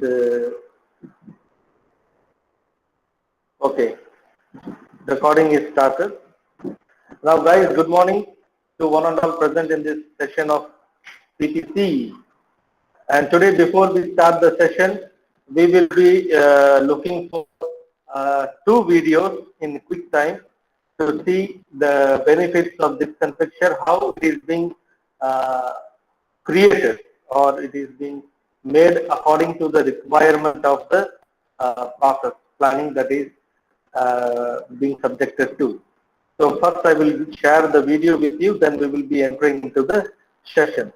Okay, recording is started. Now, guys, good morning to one and all present in this session of PTC. And today, before we start the session, we will be looking for two videos in quick time to see the benefits of this fixture, how it is being created or it is being made according to the requirement of the process planning that is being subjected to. So first I will share the video with you, then we will be entering into the session.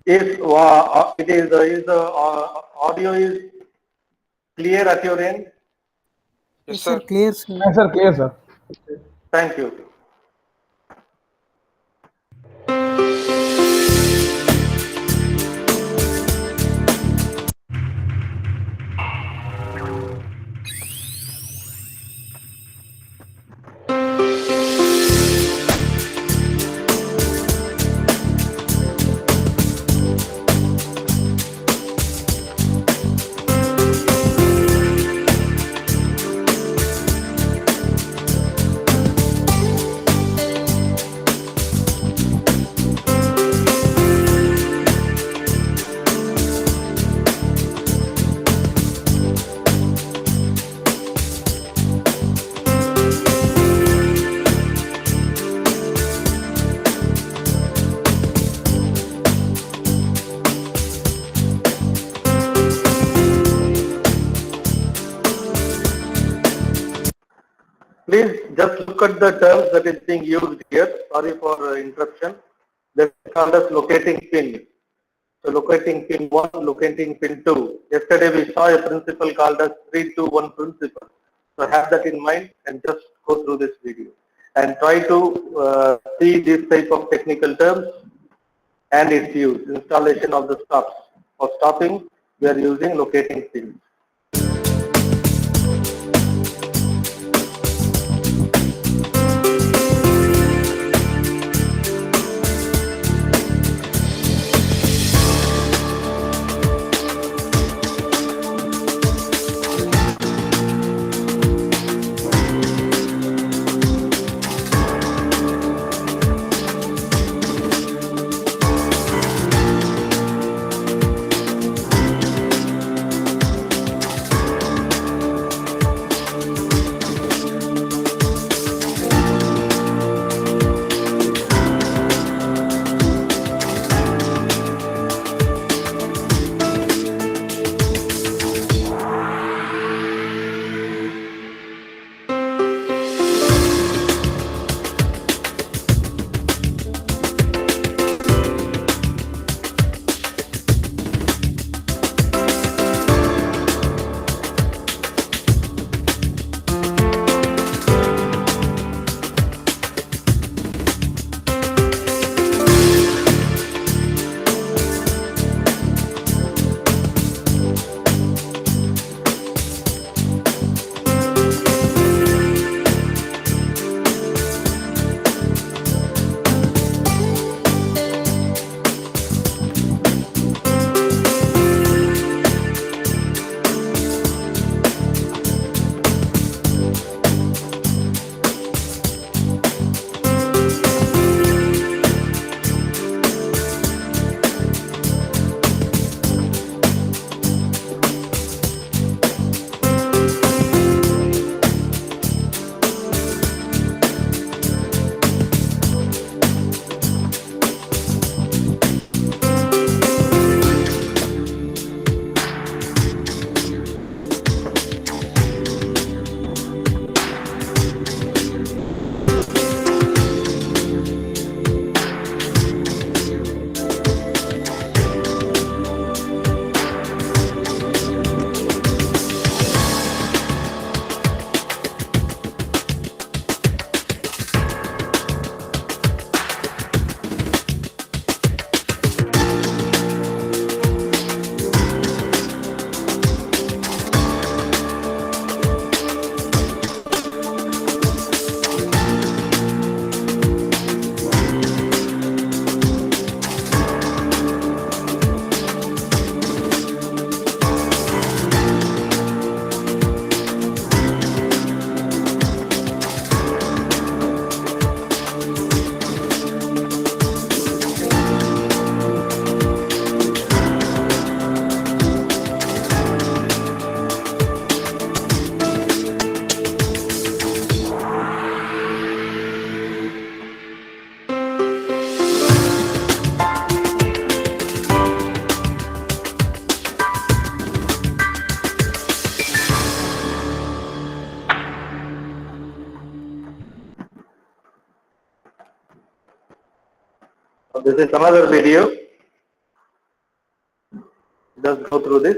If is the audio is clear at your end? Yes, sir. Clear, sir. Yes, sir. Clear, sir. Thank you. Please just look at the terms that is being used here. Sorry for interruption. This is called as locating pin. So locating pin 1, locating pin 2. Yesterday we saw a principle called as 3-2-1 principle. So have that in mind and just go through this video and try to see this type of technical terms and its use. Installation of the stops. For stopping, we are using locating pins. This is another video. Just go through this.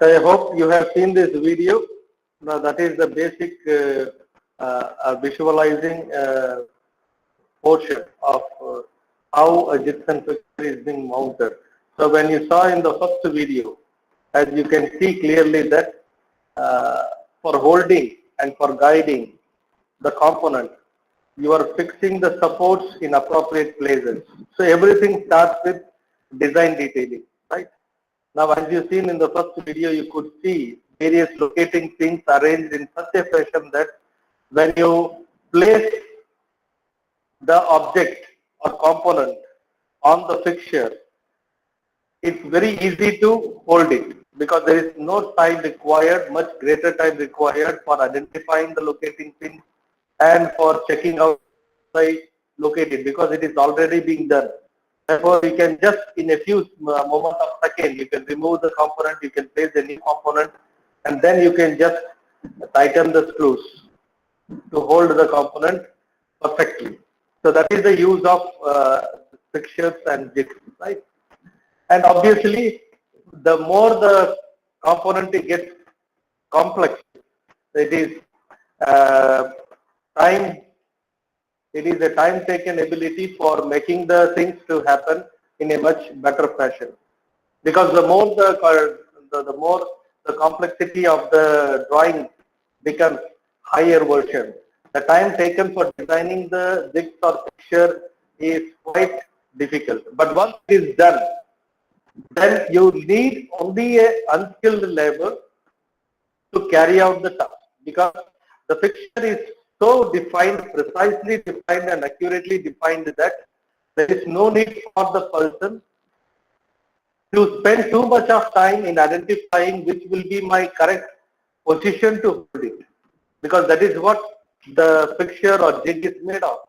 I hope you have seen this video. Now that is the basic visualizing portion of how a Jigs and Fixture is being mounted. So when you saw in the first video, as you can see clearly that for holding and for guiding the component, you are fixing the supports in appropriate places. So everything starts with design detailing, right? Now, as you've seen in the first video, you could see various locating pins arranged in such a fashion that when you place the object or component on the fixture, it's very easy to hold it because there is no time required, much greater time required for identifying the locating pin and for checking out the located because it is already being done. Therefore, you can just in a few moments of second, you can remove the component, you can place a new component, and then you can just tighten the screws to hold the component perfectly. So that is the use of fixtures and jigs, right? And obviously, the more the component gets complex, it is time. It is a time-taken ability for making the things to happen in a much better fashion. Because the more the more the complexity of the drawing becomes higher version, the time taken for designing the jigs or fixture is quite difficult. But once it is done, then you need only a unskilled labor to carry out the task because the fixture is so defined, precisely defined and accurately defined that there is no need for the person to spend too much of time in identifying which will be my correct position to hold it because that is what the fixture or jig is made of.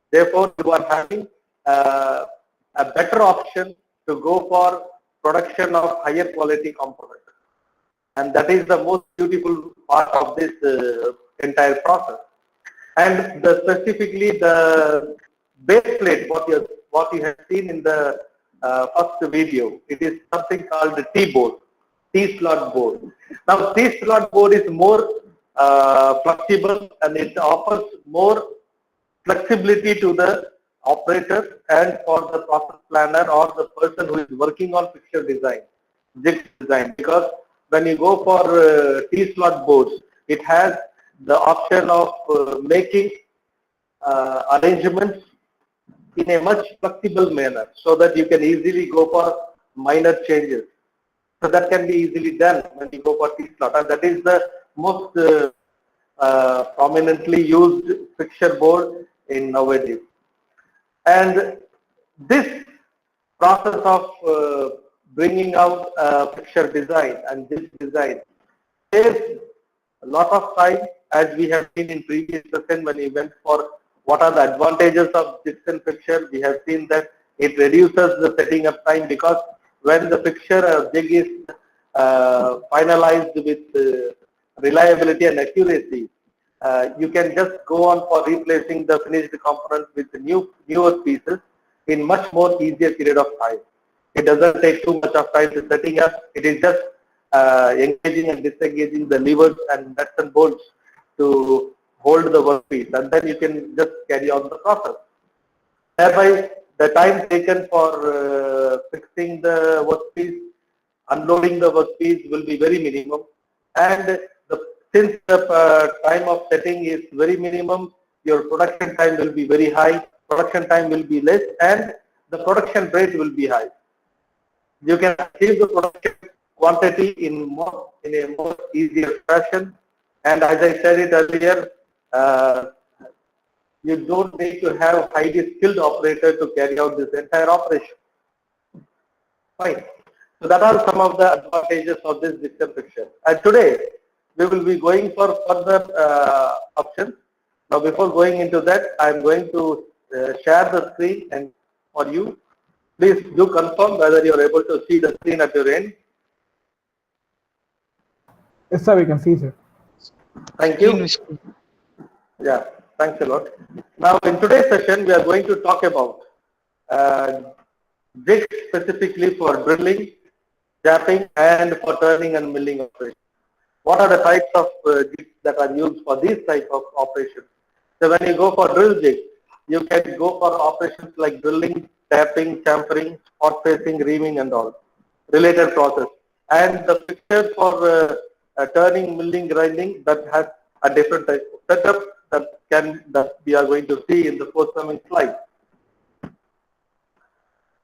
Therefore, you are having a better option to go for production of higher quality components. And that is the most beautiful part of this entire process. And specifically the base plate, what you have seen in the first video, it is something called the T-board, T-slot board. Now T-slot board is more flexible and it offers more flexibility to the operator and for the process planner or the person who is working on fixture design, jig design. Because when you go for T-slot boards, it has the option of making arrangements in a much flexible manner so that you can easily go for minor changes. So that can be easily done when you go for T-slot, and that is the most prominently used fixture board in nowadays. And this process of bringing out fixture design and this design saves a lot of time, as we have seen in previous session when we went for what are the advantages of jigs and fixture. We have seen that it reduces the setting up time because when the fixture or jig is finalized with reliability and accuracy, you can just go on for replacing the finished components with newer pieces in much more easier period of time. It doesn't take too much of time to setting up. It is just engaging and disengaging the levers and nuts and bolts to hold the workpiece, and then you can just carry on the process. Thereby, the time taken for fixing the workpiece, unloading the workpiece will be very minimum, and since the time of setting is very minimum, your production time will be very high, production time will be less, and the production rate will be high. You can achieve the production quantity in a more easier fashion, and as I said it earlier, you don't need to have highly skilled operator to carry out this entire operation. Fine. So that are some of the advantages of this Jigs and Fixtures. And today we will be going for further options. Now, before going into that, I am going to share the screen and for you. Please do confirm whether you are able to see the screen at your end. Yes, sir, we can see, sir. Thank you. Yeah, thanks a lot. Now, in today's session, we are going to talk about jigs specifically for drilling, japping, and for turning and milling operations. What are the types of jigs that are used for these type of operations? So when you go for drill jigs, you can go for operations like drilling, tapping, chamfering, spot facing, reaming, and all related process. And the fixture for turning, milling, grinding, that has a different type of setup that we are going to see in the forthcoming slide.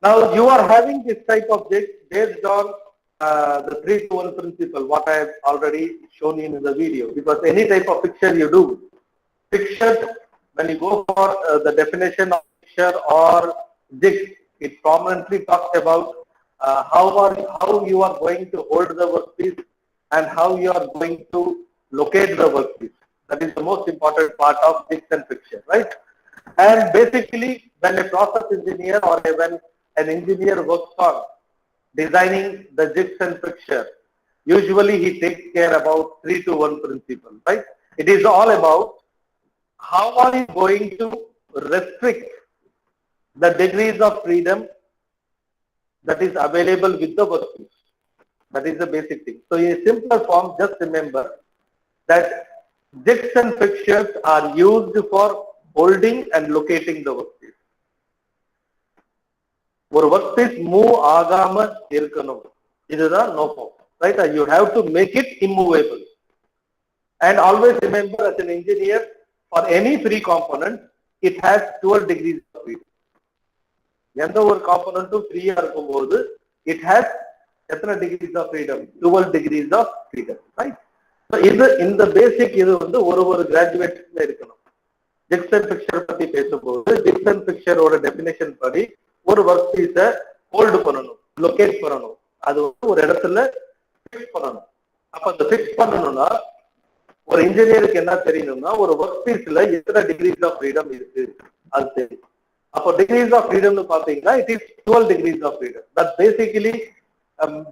Now you are having this type of jigs based on the 3-to-1 principle, what I have already shown in the video. Because any type of fixture you do, fixture, when you go for the definition of fixture or jig, it prominently talks about how you are going to hold the workpiece and how you are going to locate the workpiece. That is the most important part of jigs and fixture, right? And basically, when a process engineer or when an engineer works on designing the jigs and fixture, usually he takes care about 3-to-1 principle, right? It is all about how are you going to restrict the degrees of freedom that is available with the workpiece. That is the basic thing. So in a simpler form, just remember that jigs and fixtures are used for holding and locating the workpiece. ஒரு workpiece move ஆகாம இருக்கணும். இதுதான் no form, right? You have to make it immovable. And always remember, as an engineer, for any free component, it has 12 degrees of freedom. எந்த ஒரு காம்போனன்ட்டும் ஃப்ரீயா இருக்கும்போது it has எத்தனை degrees of freedom? 12 degrees of freedom, right? So இது இந்த பேசிக் இது வந்து ஒரு கிராஜுவேட்ல இருக்கணும். ஜிக்ஸ் அண்ட் ஃபிக்சர் பத்தி பேசும்போது ஜிக்ஸ் அண்ட் ஃபிக்சரோட டெபினேஷன் படி ஒரு ஒர்க் பீஸை ஹோல்டு பண்ணணும், லொகேட் பண்ணணும், அது வந்து ஒரு இடத்துல ஃபிக்ஸ் பண்ணணும். அப்ப அந்த ஃபிக்ஸ் பண்ணணும்னா ஒரு இன்ஜினியருக்கு என்ன தெரியணும்னா ஒரு ஒர்க் பீஸ்ல எத்தனை டிகிரிஸ் ஆஃப் ஃப்ரீடம் இருக்கு அது தெரியும். அப்போ டிகிரிஸ் ஆஃப் ஃப்ரீடம்னு பாத்தீங்கன்னா it is 12 degrees of freedom. That basically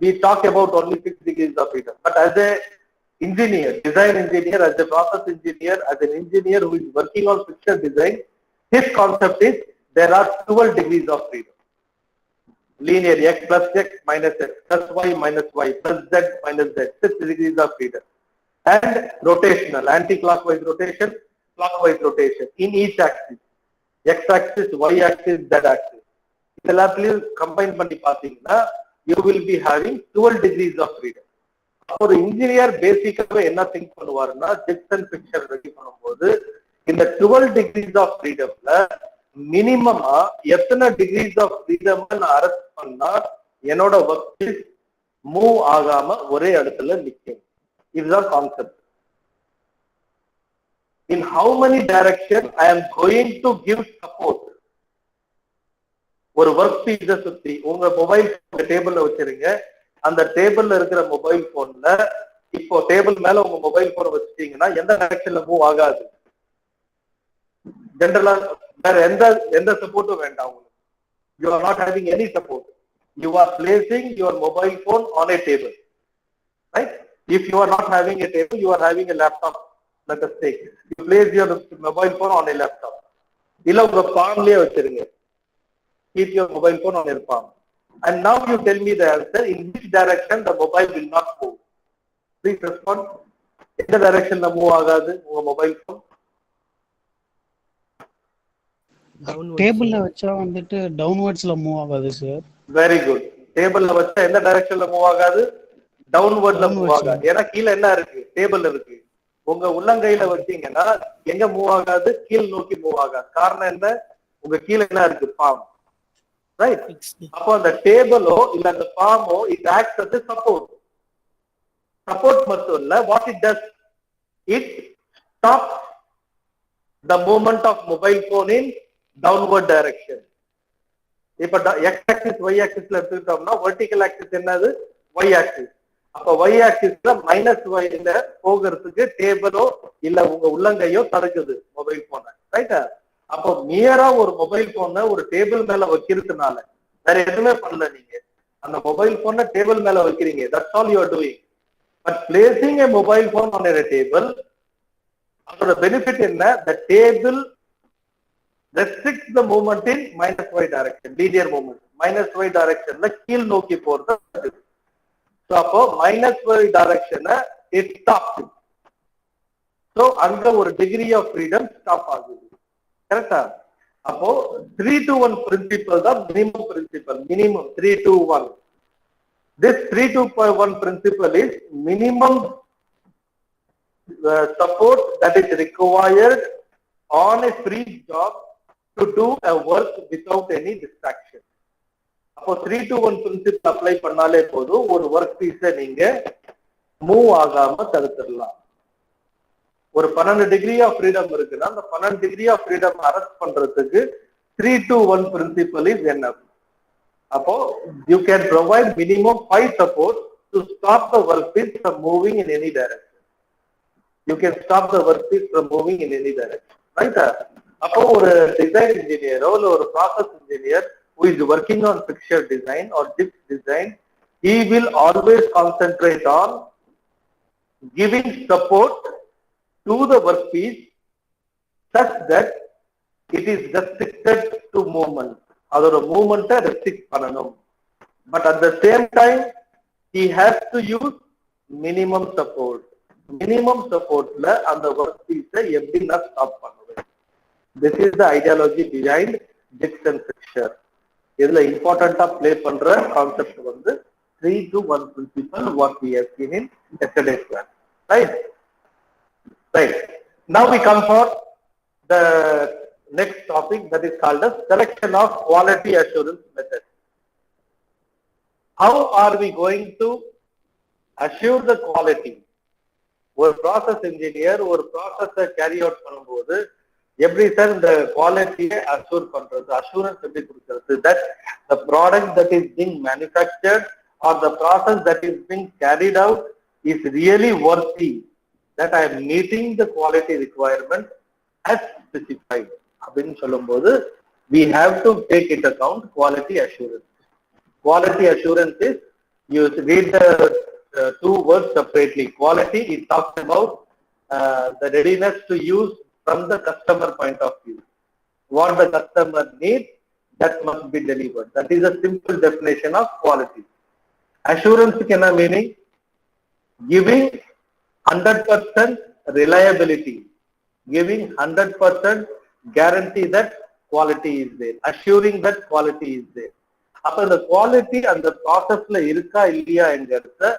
we talk about only 6 degrees of freedom. But as a engineer, design engineer, as a process engineer, as an engineer who is working on fixture design, his concept is there are 12 degrees of freedom. Linear x plus x minus x plus y minus y plus z minus z, 6 degrees of freedom. And rotational, anti-clockwise rotation, clockwise rotation in each axis. X axis, y axis, z axis. எல்லாத்தையும் combine பண்ணி பாத்தீங்கன்னா you will be having 12 degrees of freedom. ஒரு engineer பேசிக்காவே என்ன think பண்ணுவாருன்னா jigs and fixture ready பண்ணும்போது இந்த 12 degrees of freedomல மினிமமா எத்தனை decrease of freedom நான் அரெஸ்ட் பண்ணா என்னோட ஒர்க் மூவ் ஆகாம ஒரே இடத்துல நிற்கும். இதுதான் concept. In how many direction I am going to give support. ஒரு ஒர்க் பீஸை சுத்தி உங்க மொபைல் டேபிள்ல வச்சிருங்க. அந்த டேபிள்ல இருக்கிற மொபைல் போன்ல இப்போ டேபிள் மேல உங்க மொபைல் போனை வச்சுட்டீங்கன்னா எந்த டைரக்ஷன்ல மூவ் ஆகாது. ஜெனரலா வேற எந்த சப்போர்ட்டும் வேண்டாம் உங்களுக்கு. You are not having any support. You are placing your mobile phone on a table, right? If you are not having a table, you are having a laptop, let us take. You place your mobile phone on a laptop. இல்ல உங்க palmலயே வச்சிருங்க. Keep your mobile phone on your palm. And now you tell me the answer. In which direction the mobile will not move? Please respond. எந்த directionல move ஆகாது உங்க mobile phone? டேபிள்ல வச்சா வந்துட்டு டவுன்வர்ட்ஸ்ல move ஆகாது சார். Very good. டேபிள்ல வச்சா எந்த டைரக்ஷன்ல மூவ் ஆகாது? டவுன்வர்ட்ல மூவ் ஆகாது. ஏன்னா கீழே என்ன இருக்கு? டேபிள் இருக்கு. உங்க உள்ளங்கையில வச்சீங்கன்னா எங்க மூவ் ஆகாது? கீழ் நோக்கி மூவ் ஆகாது. காரணம் என்ன? உங்க கீழே என்ன இருக்கு? பாம். ரைட். அப்போ அந்த டேபிளோ இல்ல அந்த பாமோ it acts as a support. Support மட்டும் இல்ல, what it does, it stop the movement of mobile phone in downward direction. இப்ப x axis y axisல எடுத்துக்கிட்டோம்னா vertical axis என்னது? y axis. அப்ப y axisல -y ல போகிறதுக்கு டேபிளோ இல்ல உங்க உள்ளங்கையோ தடுக்குது மொபைல் போனை. ரைட்டா? அப்போ நியரா ஒரு மொபைல் போனை ஒரு டேபிள் மேல வைக்கிறதுனால வேற எதுவுமே பண்ணல. நீங்க அந்த மொபைல் போனை டேபிள் மேல வைக்கிறீங்க. That's all you are doing. But placing a mobile phone on a table, அதோட பெனிஃபிட் என்ன? The table restricts the movement in -y direction, linear movement. -y directionல கீழ் நோக்கி போறது. So அப்போ -y direction it stops. So அங்க ஒரு degree of freedom stop ஆகுது. கரெக்டா? அப்போ 3-to-1 principle தான் minimum principle. Minimum 3-to-1. This 3-to-1 principle is minimum support that is required on a free job to do a work without any distraction. அப்போ 3-to-1 principle apply பண்ணாலே போதும், ஒரு work பீஸ நீங்க move ஆகாம தடுத்துடலாம். ஒரு 12 degree of freedom இருக்குன்னா அந்த 12 degree of freedom arrest பண்றதுக்கு 3-to-1 principle is enough. அப்போ you can provide minimum 5 support to stop the workpiece from moving in any direction. You can stop the workpiece from moving in any direction. Right? அப்போ ஒரு design இன்ஜினியரோ இல்ல ஒரு process engineer who is working on fixture design or Jigs design, he will always concentrate on giving support to the workpiece such that it is restricted to movement. அதோட மூவ்மெண்ட்டை restrict பண்ணணும். But at the same time he has to use minimum support. Minimum supportல அந்த work பீஸை எப்படி நான் stop பண்ணுவேன்? This is the ideology behind Jigs and Fixture. இதுல இம்பார்ட்டண்டா play பண்ற concept வந்து 3-to-1 principle, what we have seen in yesterday's class. Right? Right. Now we come for the next topic, that is called as selection of quality assurance method. How are we going to assure the quality? ஒரு process engineer ஒரு ப்ராசஸை carry out பண்ணும்போது எப்படி sir இந்த குவாலிட்டியை Azure பண்றது, assurance எப்படி கொடுக்கிறது? That the product that is being manufactured or the process that is being carried out is really worthy, that I am meeting the quality requirement as specified அப்படின்னு சொல்லும்போது we have to take into account quality assurance. Quality assurance is, you read the two words separately. Quality, it talks about the readiness to use from the customer point of view. What the customer needs, that must be delivered. That is a simple definition of quality. Assurance can have meaning giving 100% reliability, giving 100% guarantee that quality is there, assuring that quality is there. அப்ப இந்த quality அந்த ப்ராசஸ்ல இருக்கா இல்லையாங்கிறத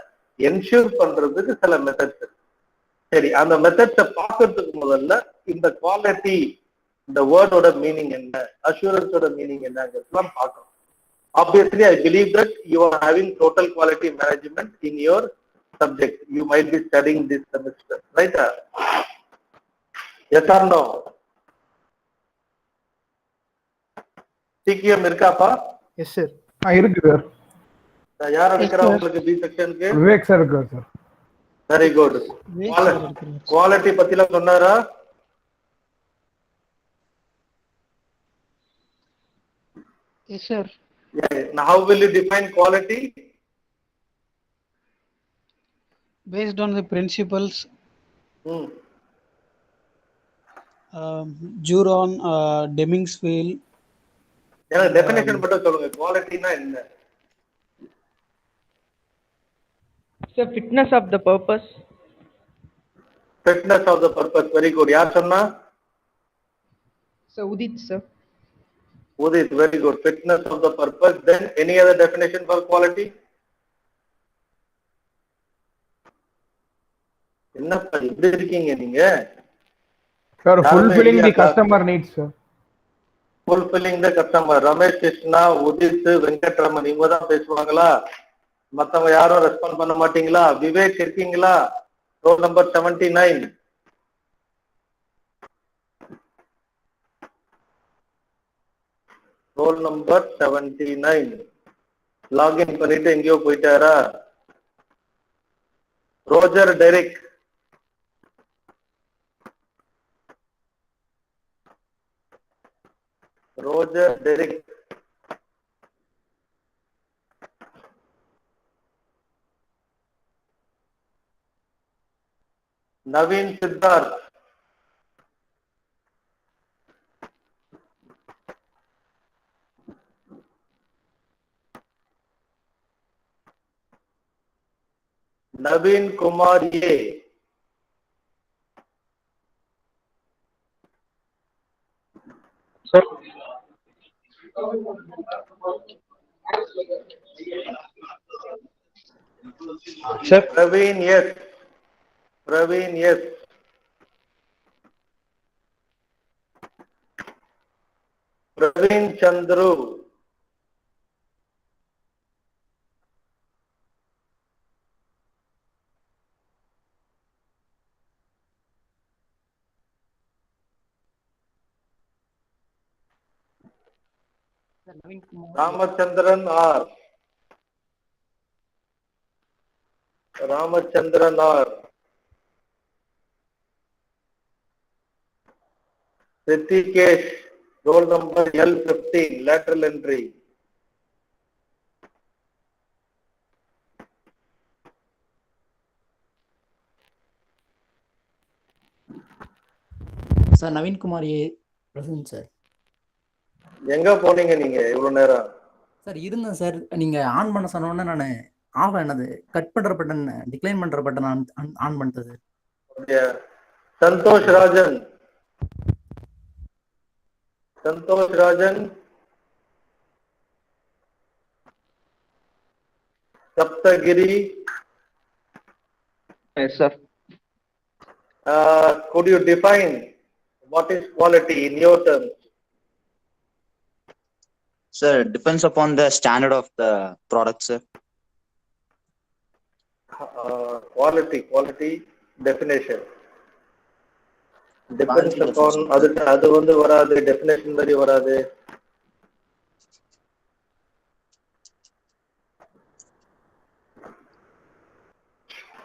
ensure பண்றதுக்கு சில methods இருக்கு. சரி, அந்த மெத்தட்ஸை பார்க்கறதுக்கு முதல்ல இந்த குவாலிட்டி இந்த வேர்டோட மீனிங் என்ன, அஷூரன்ஸோட மீனிங் என்னங்கிறதுலாம் பார்க்கணும். Obviously, I believe that you are having total quality management in your subject. You might be studying this semester, right? Yes or no? TQM இருக்காப்பா? Yes, sir. இருக்கு சார். யார் எடுக்கிறா உங்களுக்கு பி செக்ஷனுக்கு? Vivek sir இருக்காரு sir. Very good. Quality பத்திலாம் சொன்னாரா? Yes, sir. Yeah. Now how will you define quality? based on the principles, Hmm. Juron, Deming's wheel. எனக்கு டெஃபினேஷன் மட்டும் சொல்லுங்க. குவாலிட்டினா என்ன? Sir, fitness of the purpose. Fitness of the purpose. Very good. யார் சொன்னா? Sir, Udit, sir. Udit, very good. Fitness of the purpose. Then any other definition for quality? என்னப்பா இப்படி இருக்கீங்க நீங்க? சார் யாருமே fulfilling இல்லையா the class? customer needs, sir. Fulfilling the customer. Ramesh Krishna, Udit, Venkatraman இவங்க தான் பேசுவாங்களா? மத்தவங்க யாரும் ரெஸ்பாண்ட் பண்ண மாட்டீங்களா? விவேக் இருக்கீங்களா? Roll number 79. Roll number 79. Login பண்ணிட்டு எங்கேயோ போயிட்டாரா? Roger Derick. Roger Derick. Naveen Siddharth. Naveen Kumar A. Sir. Sir. Praveen S. Praveen S. Praveen Chandru. Ramachandran R. Ramachandran R. Rithikesh. Roll number L15. lateral entry. Sir Naveenkumar A present sir. எங்க போனீங்க நீங்க இவ்வளவு நேரம்? சார் இருந்தேன் சார், நீங்க ஆன் பண்ண சொன்னோன்னே நான் ஆஃப் என்னது கட் பண்ற பட்டன் டிக்ளைன் பண்ற பட்டன் ஆன் பண்ணிட்டேன் sir. Santhosh Rajan. Santhosh Rajan. Sapthagiri. Yes, sir. Could you define what is quality in your terms? Sir, it depends upon the standard of the product, sir. Quality definition. Depends Quality upon definition. அது வந்து வராது, definition படி வராது.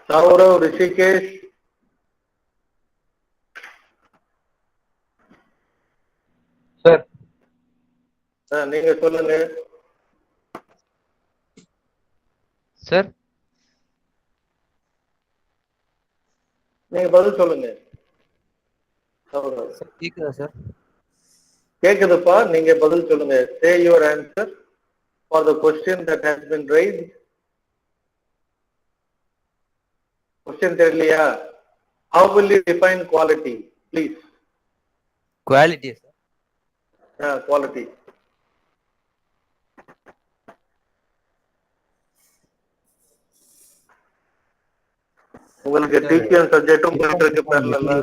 Saurav, Rishikesh. Sir. நீங்க சொல்லுங்க. Sir. நீங்க பதில் சொல்லுங்க. கேக்குதா சார்? கேக்குதுப்பா, நீங்க பதில் சொல்லுங்க. Say your answer for the question that has been raised. Question தெரியலையா? How will you define quality, please? Quality, sir. Quality. உங்களுக்கு டிபிஎம் சப்ஜெக்டும் போயிட்டு இருக்கு parallel-ஆ.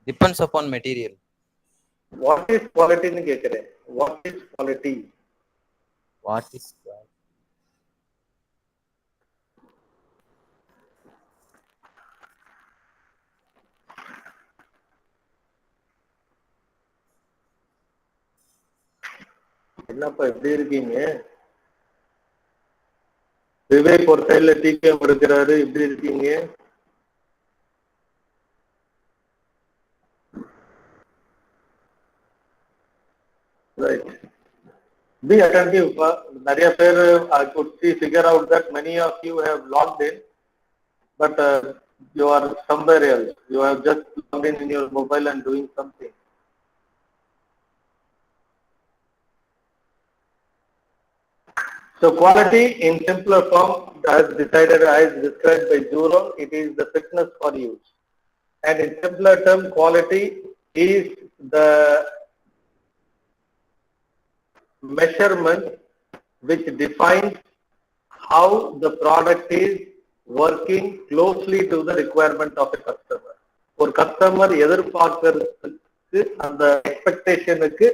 Depends upon material. What is quality ன்னு கேக்குறேன். What is quality? What is quality? என்னப்பா எப்படி இருக்கீங்க? விவேக் ஒரு சைடுல டிபிஎம் இருக்கிறாரு, எப்படி இருக்கீங்க? ரைட். Be attentive. நிறைய பேர் I could see figure out that many of you have logged in, but you are somewhere else. You have just logged in your mobile and doing something. So quality in simpler form, as described by Juro, it is the fitness for use. And in simpler term, quality is the measurement which defines how the product is working closely to the requirement of a customer. ஒரு customer எதிர்பார்க்கறதுக்கு அந்த எக்ஸ்பெக்டேஷனுக்கு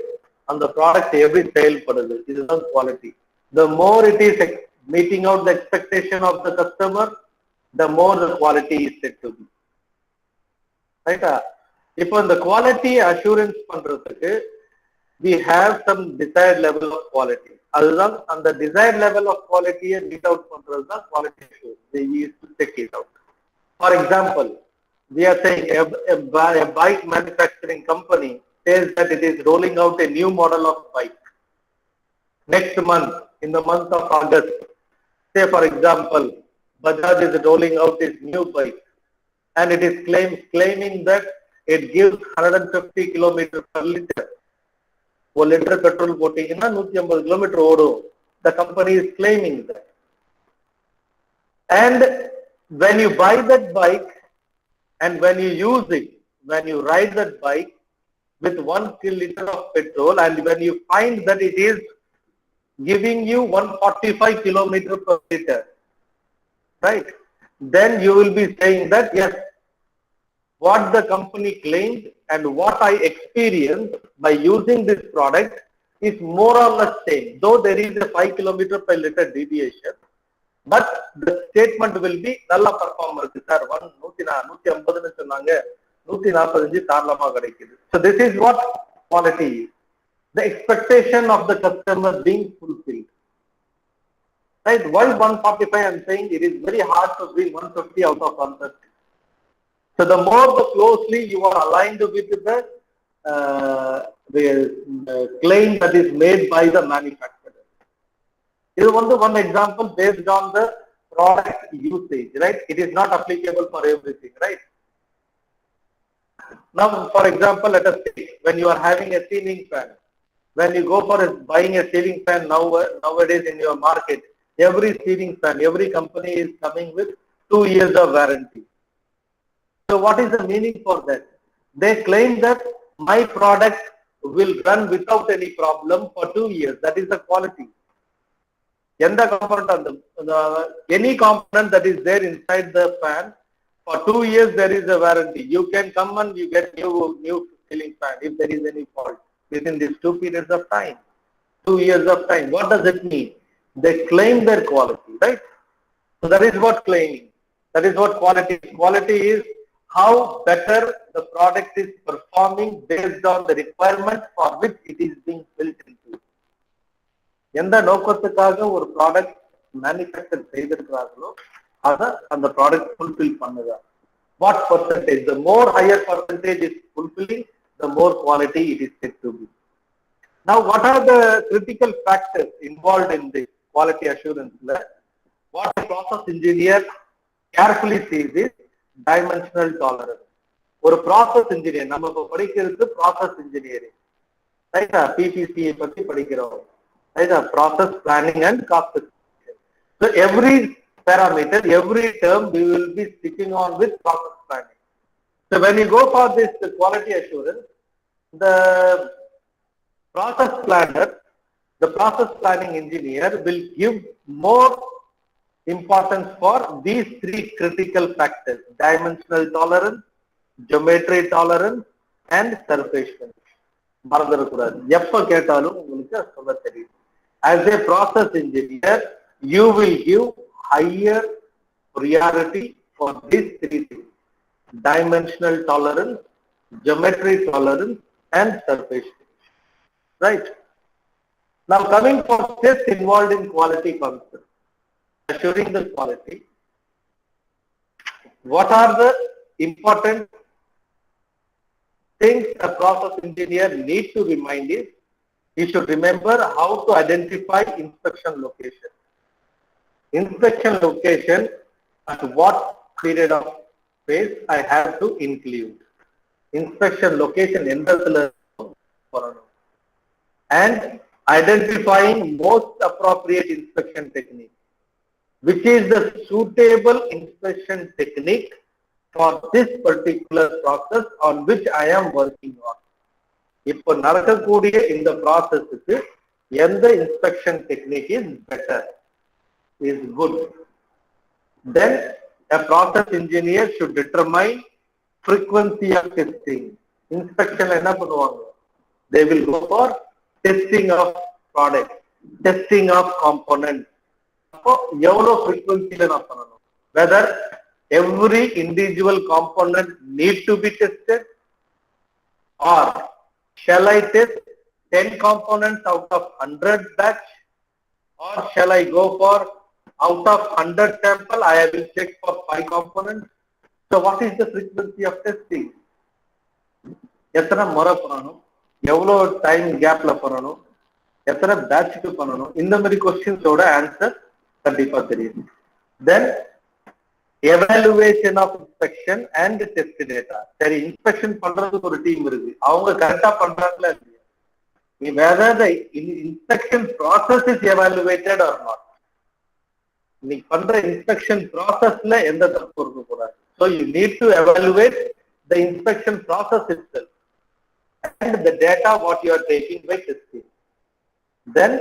அந்த product எப்படி செயல்படுது, இதுதான் quality. The more it is meeting out the expectation of the customer, the more the quality is said to be. ரைட்டா? இப்போ இந்த quality assurance பண்றதுக்கு we have some desired level of quality. அதுதான் அந்த desired level of quality meet out பண்றது தான் quality assurance. They used to check it out. For example, we are saying a bike manufacturing company says that it is rolling out a new model of bike next month, in the month of August. Say for example, Bajaj is rolling out this new bike and it is claiming that it gives 150 kilometers per liter. 1 liter petrol போட்டீங்கன்னா 150 kilometers ஓடும். The company is claiming that. And when you buy that bike and when you use it, when you ride that bike with 1 liter of petrol, and when you find that it is giving you 145 kilometers per liter, right? Then you will be saying that yes, what the company claimed and what I experienced by using this product is more or less same, though there is a 5 kilometers per liter deviation, but the statement will be நல்ல performance sir, 150 னு சொன்னாங்க, 145 தாராளமா கிடைக்குது. So this is what quality is. The expectation of the customer being fulfilled. Right? Why 145? I'm saying it is very hard to bring 150 out of 130. So the more the closely you are aligned with the claim that is made by the manufacturer. This is one example based on the product usage, right? It is not applicable for everything, right? Now, for example, let us say when you are having a ceiling fan, when you go for buying a ceiling fan nowadays in your market, every ceiling fan, every company is coming with 2 years of warranty. So what is the meaning for that? They claim that my product will run without any problem for 2 years. That is the quality. Any component that is there inside the fan, for 2 years there is a warranty. You can come and you get new ceiling fan if there is any fault within these 2 periods of time. 2 years of time. What does it mean? They claim their quality, right? So that is what claiming. That is what quality is. Quality is how better the product is performing based on the requirement for which it is being built into. எந்த நோக்கத்துக்காக ஒரு product manufacture செய்திருக்கிறார்களோ அதை அந்த product fulfil பண்ணுதா? What percentage? the more higher percentage is fulfilling, the more quality it is said to be. Now what are the critical factors involved in this quality assurance? What a process engineer carefully sees is dimensional tolerance. ஒரு process engineer, நம்ம இப்ப படிக்கிறது process engineering, ரைட்டா? PPCA பத்தி படிக்கிறோம், ரைட்டா? Process planning and cost estimation. So every parameter, every term we will be sticking on with process planning. So when you go for this quality assurance, the process planner, the process planning engineer will give more importance for these 3 critical factors: dimensional tolerance, geometry tolerance, and surface finish. மறந்துடக்கூடாது, எப்ப கேட்டாலும் உங்களுக்கு சொல்ல தெரியும். As a process engineer, you will give higher priority for these 3 things: dimensional tolerance, geometry tolerance, and surface finish. Right? Now coming for steps involved in quality concept, assuring the quality, what are the important things a process engineer needs to remind is You should remember how to identify inspection location. Inspection location at what period of phase I have to include. Inspection location and identifying most appropriate inspection technique. Which is the suitable inspection technique for this particular process on which I am working on. இப்போ நடக்கக்கூடிய இந்த ப்ராசஸுக்கு எந்த inspection technique is better, is good. Then a process engineer should determine frequency of testing. Inspection என்ன பண்ணுவாங்க? They will go for testing of product, testing of components. அப்போ எவ்வளவு frequency-ல நான் பண்ணணும்? Whether every individual component need to be tested, or shall I test 10 components out of 100 batch, or shall I go for out of 100 sample I will check for 5 components? So what is the frequency of testing? எத்தனை முறை பண்ணணும், எவ்வளவு time கேப்ல பண்ணணும், எத்தனை பேட்ச்க்கு பண்ணணும், இந்த மாதிரி क्वेश्चंसோட ஆன்சர் கண்டிப்பா தெரியும். Then evaluation of inspection and test data. சரி, இன்ஸ்பெக்ஷன் பண்றதுக்கு ஒரு டீம் இருக்கு, அவங்க கரெக்டா பண்றாங்களா இல்லையா? Whether the inspection process is evaluated or not. நீ பண்ற இன்ஸ்பெக்ஷன் ப்ராசஸ்ல எந்த தப்பு இருக்க கூடாது. So you need to evaluate the inspection process itself and the data what you are taking by testing. Then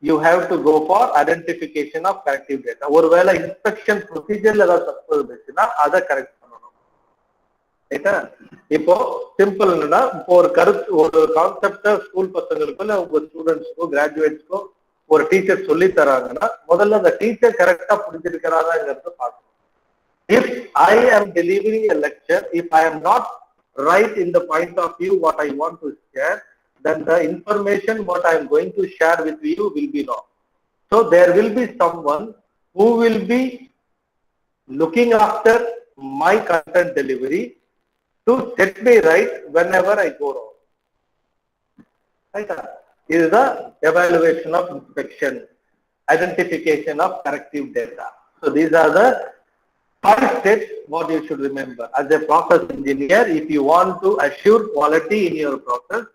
you have to go for identification of corrective data. ஒருவேளை inspection ப்ரொசீஜர்ல ஏதாவது தப்பு இருந்துச்சுன்னா அதை கரெக்ட் பண்ணணும். ரைட்டா? இப்போ சிம்பிள் என்னன்னா, இப்போ ஒரு கான்செப்ட ஸ்கூல் பசங்களுக்கோ இல்ல உங்க ஸ்டூடெண்ட்ஸ்க்கோ கிராஜுவேட்ஸ்க்கோ ஒரு டீச்சர் சொல்லி தராங்கன்னா முதல்ல அந்த டீச்சர் கரெக்டா புரிஞ்சிருக்கிறாங்கிறத பார்க்கணும். If I am delivering a lecture, if I am not right in the point of view what I want to share, then the information what I am going to share with you will be wrong. So there will be someone who will be looking after my content delivery to set me right whenever I go wrong. Right? This is the evaluation of inspection, identification of corrective data. So these are the 5 steps what you should remember. As a process engineer, if you want to assure quality in your process,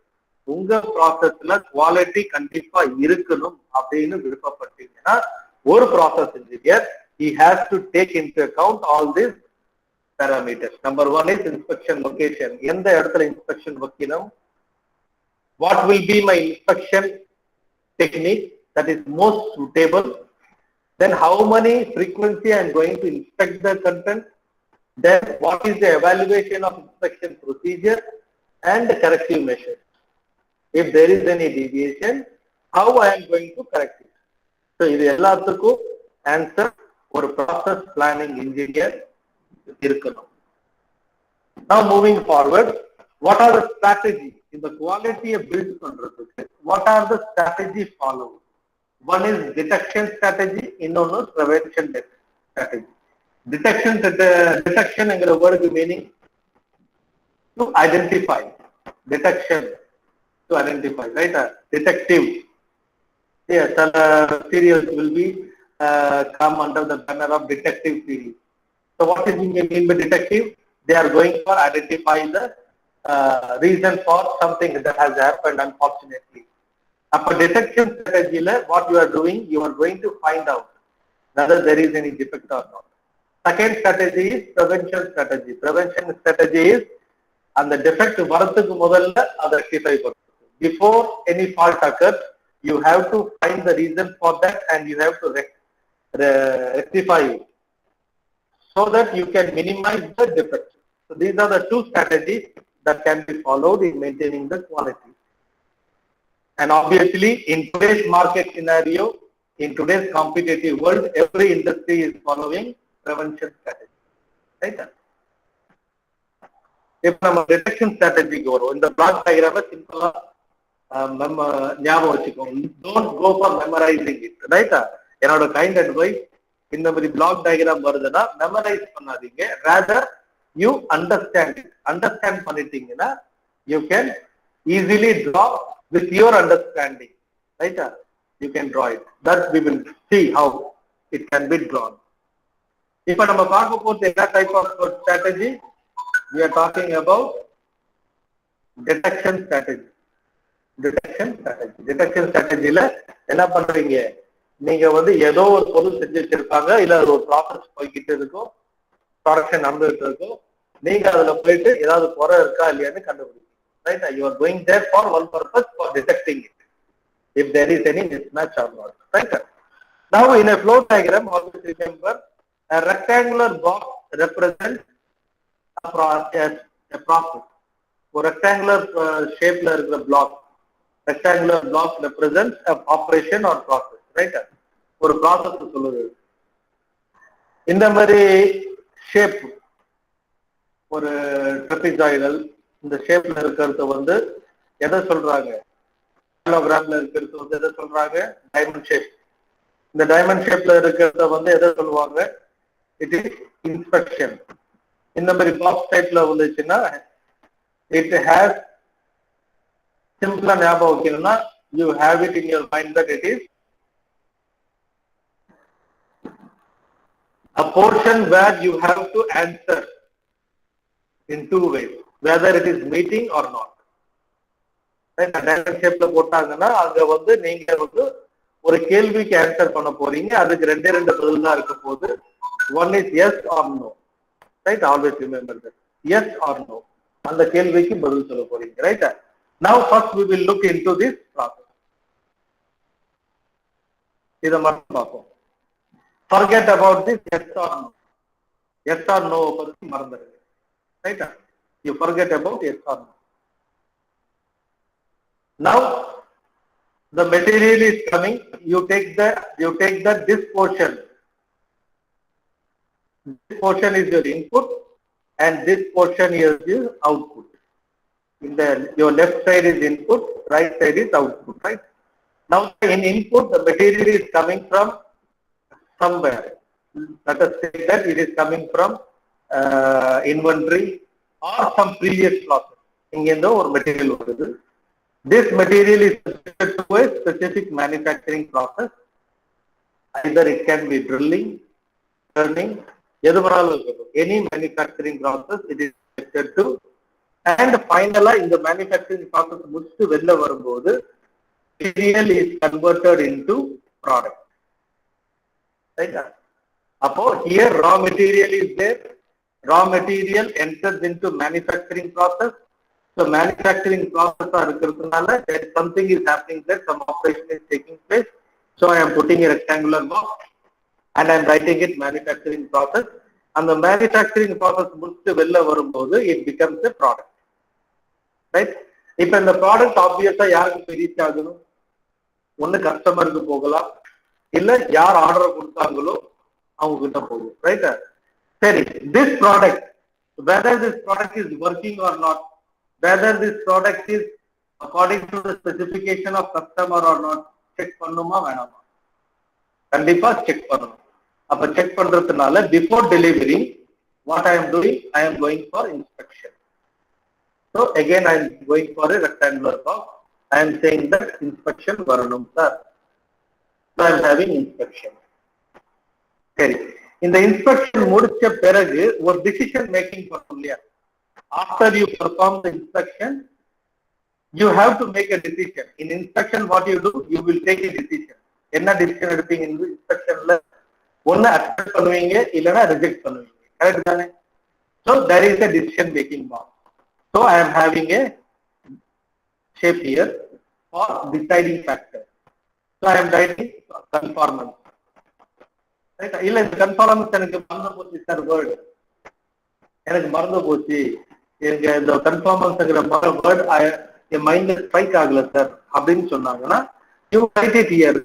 உங்க ப்ராசஸ்ல quality கண்டிப்பா இருக்கணும் அப்படின்னு விருப்பப்பட்டீங்கன்னா ஒரு process engineer he has to take into account all these parameters. Number 1 is inspection location. எந்த இடத்துல inspection வைக்கணும்? What will be my inspection technique that is most suitable? Then how many frequency I am going to inspect the content? Then what is the evaluation of inspection procedure and the corrective measures? If there is any deviation, how I am going to correct it? So இது எல்லாத்துக்கும் answer ஒரு process planning engineer இருக்கணும். Now moving forward, what are the strategies in the quality build பண்றதுக்கு? What are the strategies followed? One is detection strategy, இன்னொன்னு prevention strategy. Detection என்கிற வேர்டுக்கு meaning to identify. Detection to identify, right? Detective. Yes, serials will be come under the banner of detective series. So what is mean by detective? They are going for identifying the reason for something that has happened unfortunately. After detection strategy, what you are doing, you are going to find out whether there is any defect or not. Second strategy is prevention strategy. Prevention strategy is and the defect வரதுக்கு முதல்ல அதை rectify பண்ணும். Before any fault occurs, you have to find the reason for that and you have to rectify it so that you can minimize the defect. So these are the 2 strategies that can be followed in maintaining the quality. And obviously, in today's market scenario, in today's competitive world, every industry is following prevention strategy. Right? If நம்ம detection strategy வரும், இந்த block diagram சிம்பிளா நம்ம ஞாபகம் வச்சுக்கோங்க. Don't go for memorizing it. Right? என்னோட kind advice, இந்த மாதிரி block diagram வருதுன்னா மெமரைஸ் பண்ணாதீங்க. Rather, you understand it. Understand பண்ணிட்டீங்கன்னா you can easily draw with your understanding, right? You can draw it. That we will see how it can be drawn. If I am a part of the type of strategy, we are talking about detection strategy. Detection strategy ல என்ன பண்றீங்க, நீங்க வந்து ஏதோ ஒரு பொருள் செஞ்சு வச்சிருப்பாங்க, இல்ல ஒரு ப்ராசஸ் போய்கிட்டு இருக்கும், ப்ரொடக்ஷன் நடந்துகிட்டு இருக்கும், நீங்க அதுல போயிட்டு ஏதாவது குறை இருக்கா இல்லையான்னு கண்டுபிடிங்க, right? You are going there for one purpose, for detecting it, if there is any mismatch or not, right? Now in a flow diagram, always remember a rectangular box represents a process. A rectangular shape la irukra block, rectangular block represents a operation or process, right? ஒரு process சொல்லுது. இந்த மாதிரி shape, ஒரு trapezoidal இந்த ஷேப்ல இருக்கிறது வந்து எதை சொல்றாங்க? parallelogram இருக்கிறது வந்து எதை சொல்றாங்க? Diamond shape. இந்த டைமண்ட் ஷேப்ல இருக்கிறத வந்து எதை சொல்லுவாங்க? It is inspection. இந்த மாதிரி பாக்ஸ் டைப்ல வந்துச்சுன்னா it has simple ஞாபகம் வைக்கணும்னா, you have it in your mind that it is a portion where you have to answer in two ways, whether it is meeting or not. Diamond ஷேப்ல போட்டாங்கன்னா அங்க வந்து நீங்க வந்து ஒரு கேள்விக்கு ஆன்சர் பண்ண போறீங்க, அதுக்கு ரெண்டு பதில் தான் இருக்க போகுது. One is yes or no, right? Always remember that, yes or no, அந்த கேள்விக்கு பதில் சொல்ல போறீங்க, right? Now first we will look into this process. இத மட்டும் பார்ப்போம். Forget about this yes or no. Yes or no பத்தி மறந்துடுங்க, right? You forget about yes or no. Now the material is coming, you take the this portion. This portion is your input and this portion is your output. Your left side is input, right side is output, right? Now in input the material is coming from somewhere. Let us say that it is coming from inventory or some previous process. இங்க ஒரு material வருது. This material is subject to a specific manufacturing process. Either it can be drilling, turning, any manufacturing process it is subjected to. And finally, in the manufacturing process, முடிச்சு வெளில வரும்போது material is converted into product. Right? அப்போ here raw material is there. Raw material enters into manufacturing process. So manufacturing process இருக்கிறதுனால something is happening there, some operation is taking place. So I am putting a rectangular box and I am writing it manufacturing process. And the manufacturing process முடிச்சு வெளில வரும்போது it becomes a product. Right? இப்ப இந்த product ஆப்வியஸா யாருக்கு reach ஆகணும்? ஒண்ணு கஸ்டமருக்கு போகலாம், இல்ல யார் ஆர்டர் கொடுத்தாங்களோ அவங்க கிட்ட போகும், ரைட்? சரி, this product, whether this product is working or not, whether this product is according to the specification of customer or not, check பண்ணுமா வேணாமா? கண்டிப்பா செக் பண்ணணும். அப்ப செக் பண்றதுனால before delivering, what I am doing, I am going for inspection. So again I am going for a rectangular box. I am saying that inspection varanum sir. So I am having inspection. சரி, இந்த inspection முடிச்ச பிறகு ஒரு decision making பண்ணணும் இல்லையா? After you perform the inspection, you have to make a decision. In inspection what you do, you will take a decision. என்ன decision எடுப்பீங்க இந்த இன்ஸ்பெக்ஷன்ல? ஒன்னு அக்செப்ட் பண்ணுவீங்க, இல்லனா ரிஜெக்ட் பண்ணுவீங்க, கரெக்ட் தானே? So there is a decision making box. So I am having a shape here for deciding factor. So I am writing conformance. Right? இல்ல இந்த conformance எனக்கு மறந்து போச்சு சார், வேர்டு எனக்கு மறந்து போச்சு, எனக்கு இந்த conformanceங்கிற வேர்டு என் மைண்ட்ல ஸ்ட்ரைக் ஆகல சார் அப்படின்னு சொன்னாங்கன்னா, you write it here.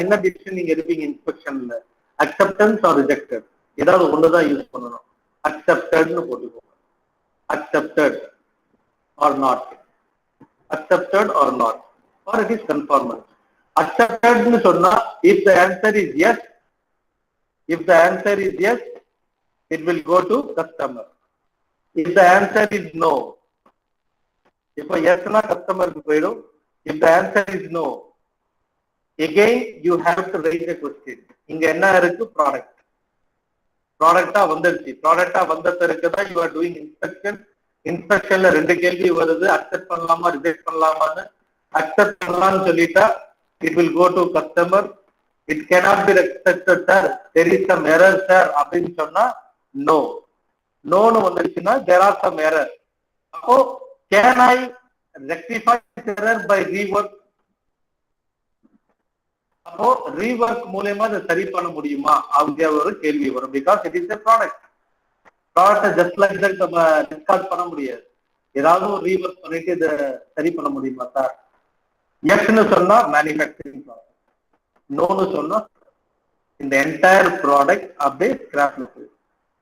என்ன டிசிஷன் நீங்க எடுப்பீங்க இன்ஸ்பெக்ஷன்ல? அக்செப்டன்ஸ் ஆர் ரிஜெக்டட், ஏதாவது ஒண்ணுதான் யூஸ் பண்ணணும். அக்செப்டட்னு போட்டுக்கோங்க. Accepted or not, accepted or not, or it is conformance. Accepted nu sonna, if the answer is yes, it will go to customer. If the answer is no, if yes na customer ku poidum, If the answer is no, again you have to raise a question. இங்க என்ன இருக்கு? Product. ப்ராடக்டா வந்துருச்சு. ப்ராடக்டா வந்த பிறகுதான் you are doing inspection. இன்ஸ்பெக்ஷன்ல ரெண்டு கேள்வி வருது, accept பண்ணலாமா ரிஜெக்ட் பண்ணலாமான்னு. அக்செப்ட் பண்ணலாம்னு சொல்லிட்டா it will go to customer. It cannot be accepted sir, there is some error sir அப்படின்னு சொன்னா no. நோன்னு வந்துருச்சுன்னா there are some error. அப்போ can I rectify this error by rework? அப்போ rework மூலமா அதை சரி பண்ண முடியுமா அப்படிங்கிற ஒரு கேள்வி வரும். because it is a product. ப்ராடக்ட்டை ஜஸ்ட் லைக் தட் நம்ம டிஸ்கார்ட் பண்ண முடியாது. ஏதாவது ஒரு ரீவர்க் பண்ணிட்டு இதை சரி பண்ண முடியுமா சார்? எஸ்ன்னு சொன்னா மேனுஃபேக்சரிங் ப்ராசஸ், நோன்னு சொன்னா இந்த என்டையர் ப்ராடக்ட் அப்படியே scrap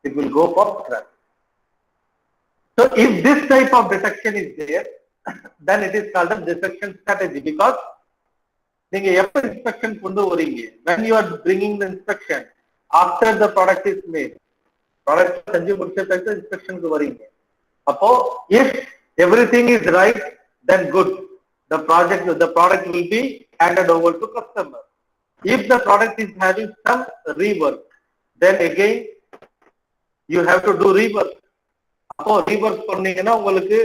it will go for scrap. So if this type of detection is there, then it is called a detection strategy. because நீங்க எப்ப இன்ஸ்பெக்ஷன் கொண்டு வரீங்க? when you are bringing the inspection after the product is made. Product செஞ்சு முடிச்ச பிறகு இன்ஸ்பெக்ஷனுக்கு வரீங்க. அப்போ if everything is right, then good, the product will be handed over to customer. If the product is having some rework, then again you have to do rework. அப்போ rework பண்ணீங்கன்னா உங்களுக்கு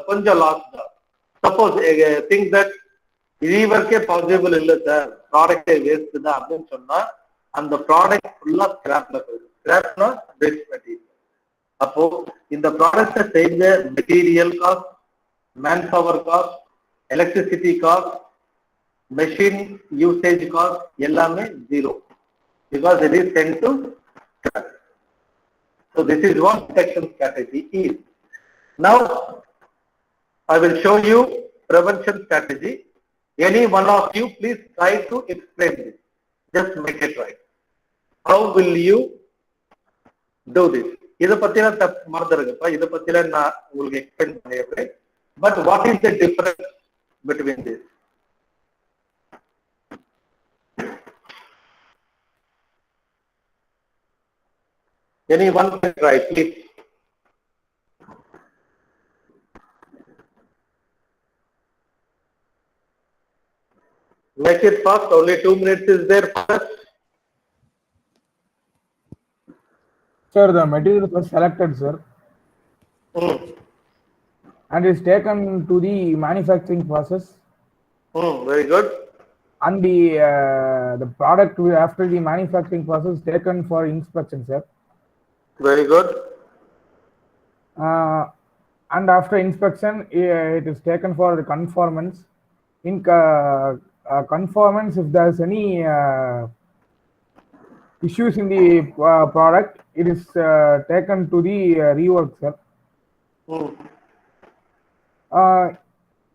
கொஞ்சம் loss தான். சப்போஸ் திங்க் தட் reworkே possible இல்லை sir, ப்ராடக்டே waste தான் அப்படின்னு சொன்னா அந்த ப்ராடக்ட் ஃபுல்லா ஸ்கிராப்ல போயிடும். ஸ்கிராப்னா வேஸ்ட் மெட்டீரியல். அப்போ இந்த ப்ராடக்டை செஞ்ச material cost, man power cost, electricity cost, machine usage cost எல்லாமே zero. Because it is sent to scrap. So this is what detection strategy is. Now I will show you prevention strategy. Any one of you please try to explain this. Just make it right. How will you do this? இத பத்தின மறந்துருங்கப்பா, இத பத்தில நான் உங்களுக்கு explain பண்ணிடுறேன். But what is the difference between this? Anyone can try, please. Make it fast. Only 2 minutes is there for us. Sir, the material was selected, sir, and is taken to the manufacturing process. Very good. And the product after the manufacturing process taken for inspection, sir. Very good. And after inspection, it is taken for the conformance. In conformance, if there is any issues in the product, it is taken to the rework, sir.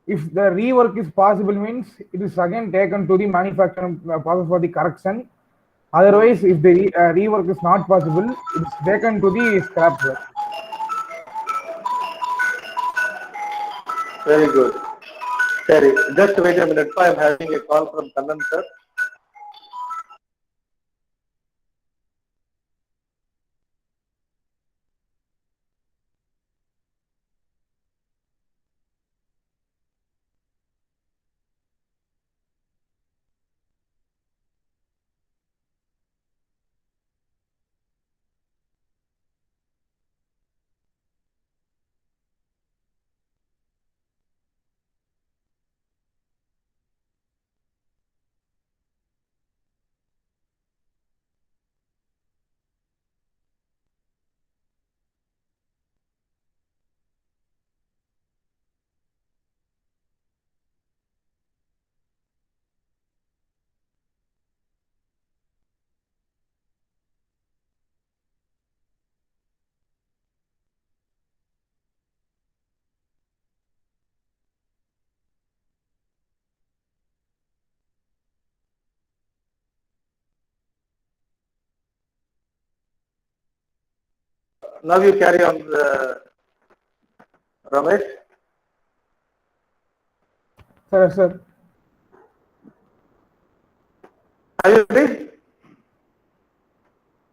If the rework is possible, means it is again taken to the manufacturing process for the correction. Otherwise, if the rework is not possible, it is taken to the scrap, sir. Very good. Sorry, just wait a minute. I am having a call from Kannan sir. Now you carry on, Ramesh. Sir. Are you ready?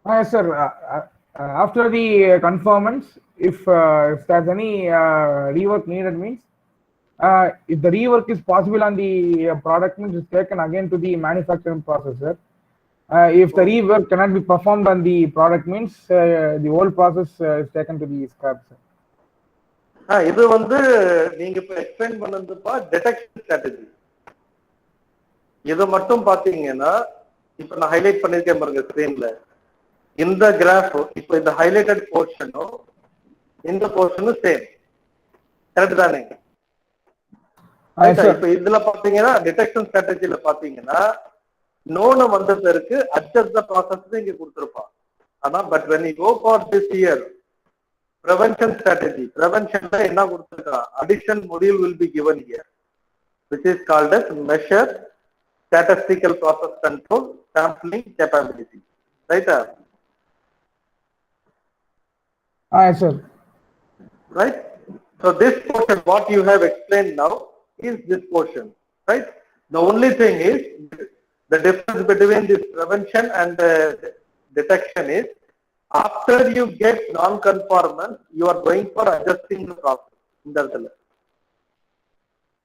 Yes, sir. After the conformance, if there's any rework needed, means if the rework is possible on the product, means it's taken again to the manufacturing process, sir. If the rework cannot be performed on the product, means the whole process is taken to the scrap, sir. இது வந்து நீங்க இப்ப explain பண்ணதுப்பா detection strategy. இதை மட்டும் பாத்தீங்கன்னா இப்ப நான் highlight பண்ணிருக்கேன் பாருங்க ஸ்கிரீன்ல. இந்த கிராஃப் இப்ப இந்த ஹைலைட்டட் போர்ஷனும் இந்த போர்ஷனும் சேம், கரெக்ட் தானே? இப்ப இதுல பாத்தீங்கன்னா டிடெக்ஷன் ஸ்ட்ராட்டஜில பாத்தீங்கன்னா நோன வந்த பேருக்கு அட்ஜஸ்ட் த ப்ராசஸ் இங்க கொடுத்திருப்பான். ஆனா but when you go for this year prevention strategy, preventionல என்ன கொடுத்திருக்கான்? addition module will be given here, which is called as measure statistical process control sampling capability, right? Yes, sir. Right? So this portion what you have explained now is this portion, right? The only thing is the difference between this prevention and detection is after you get non-conformance, you are going for adjusting the process.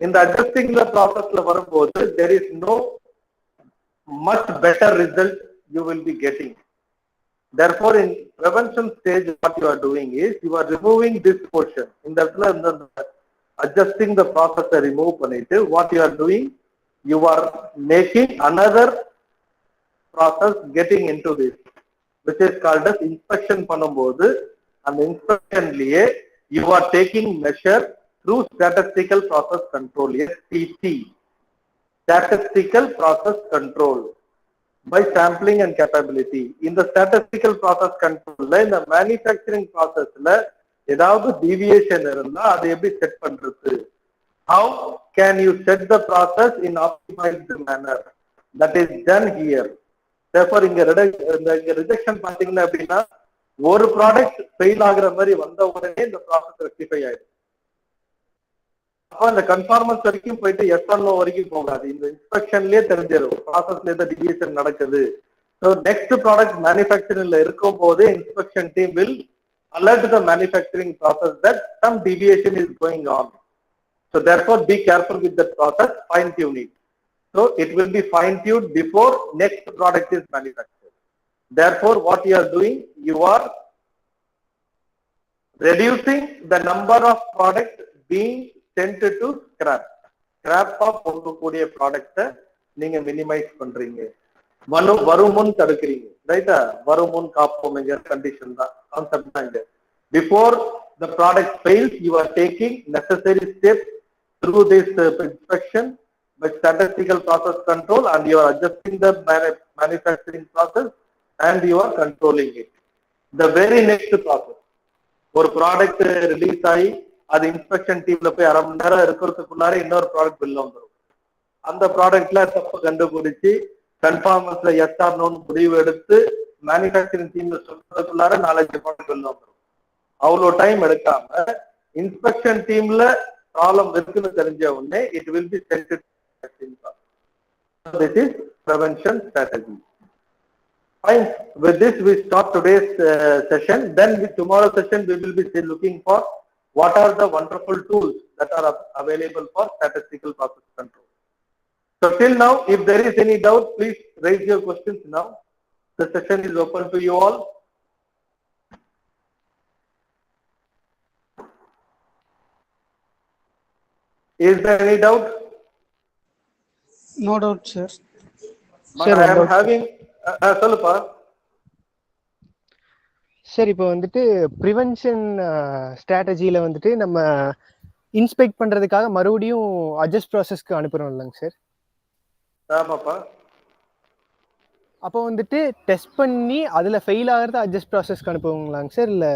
In the adjusting the process, there is no much better result you will be getting. Therefore, in prevention stage, what you are doing is you are removing this portion. In the adjusting the process, remove panite. What you are doing, you are making another process getting into this, which is called as inspection பண்ணும்போது அந்த இன்ஸ்பெக்ஷன்லயே you are taking measure through statistical process control, SPC, statistical process control, by sampling and capability. In the statistical process control in the manufacturing process la ஏதாவது deviation இருந்தா அதை எப்படி set பண்றது? How can you set the process in optimized manner? That is done here. Therefore இங்க rejection பாத்தீங்கன்னா அப்படின்னா ஒரு product fail ஆகுற மாதிரி வந்த உடனே இந்த ப்ராசஸ் ரெக்டிஃபை ஆயிடும். அப்ப அந்த கன்ஃபார்மன்ஸ் வரைக்கும் போயிட்டு எஸ்என்ஓ வரைக்கும் போகாது. இந்த இன்ஸ்பெக்ஷன்லயே தெரிஞ்சிடும் ப்ராசஸ்ல ஏதாவது டிவியேஷன் நடக்குது. ஸோ நெக்ஸ்ட் ப்ராடக்ட் மேனுஃபேக்சரிங்ல இருக்கும் போதே inspection team will alert the manufacturing process that some deviation is going on. So therefore be careful with that process, fine tune it. So it will be fine tuned before next product is manufactured. Therefore what you are doing, you are reducing the number of products being sent to scrap. Scrap of போகக்கூடிய ப்ராடக்ட்டை நீங்க minimise பண்றீங்க, வருமுன் தடுக்கிறீங்க, ரைட்டா? வருமுன் காப்போம்ங்கிற condition தான், concept தான் இது. Before the product fails, you are taking necessary steps through this inspection by statistical process control, and you are adjusting the manufacturing process and you are controlling it. The very next process, ஒரு product release ஆகி அது inspection டீம்ல போய் அரை மணி நேரம் இருக்கிறதுக்குள்ளார இன்னொரு product bill வந்துடும். அந்த ப்ராடக்ட்ல தப்பு கண்டுபிடிச்சு கன்ஃபார்மன்ஸ்ல எஸ் ஆர் நோன்னு முடிவு எடுத்து மேனுஃபேக்சரிங் டீம்ல சொல்றதுக்குள்ளார 4-5 ப்ராடக்ட் பில் வந்துடும். அவ்வளோ டைம் எடுக்காம இன்ஸ்பெக்ஷன் டீம்ல ப்ராப்ளம் இருக்குன்னு தெரிஞ்ச உடனே it will be sent. This is prevention strategy. Fine. With this, we start today's session. Then with tomorrow's session, we will be still looking for what are the wonderful tools that are available for statistical process control. So till now, if there is any doubt, please raise your questions now. The session is open to you all. Is there any doubt? No doubt, sir. But I am having சொல்லுப்பா. Sir இப்போ வந்துட்டு prevention ஸ்ட்ராட்டஜியில் வந்துட்டு நம்ம inspect பண்ணுறதுக்காக மறுபடியும் adjust ப்ராசஸ்க்கு அனுப்புகிறோம் இல்லைங்க sir? ஆமாப்பா. அப்போ வந்துட்டு டெஸ்ட் பண்ணி அதில் ஃபெயில் ஆகிறது அட்ஜஸ்ட் ப்ராசஸ்க்கு அனுப்புவாங்களாங்க சார்? இல்லை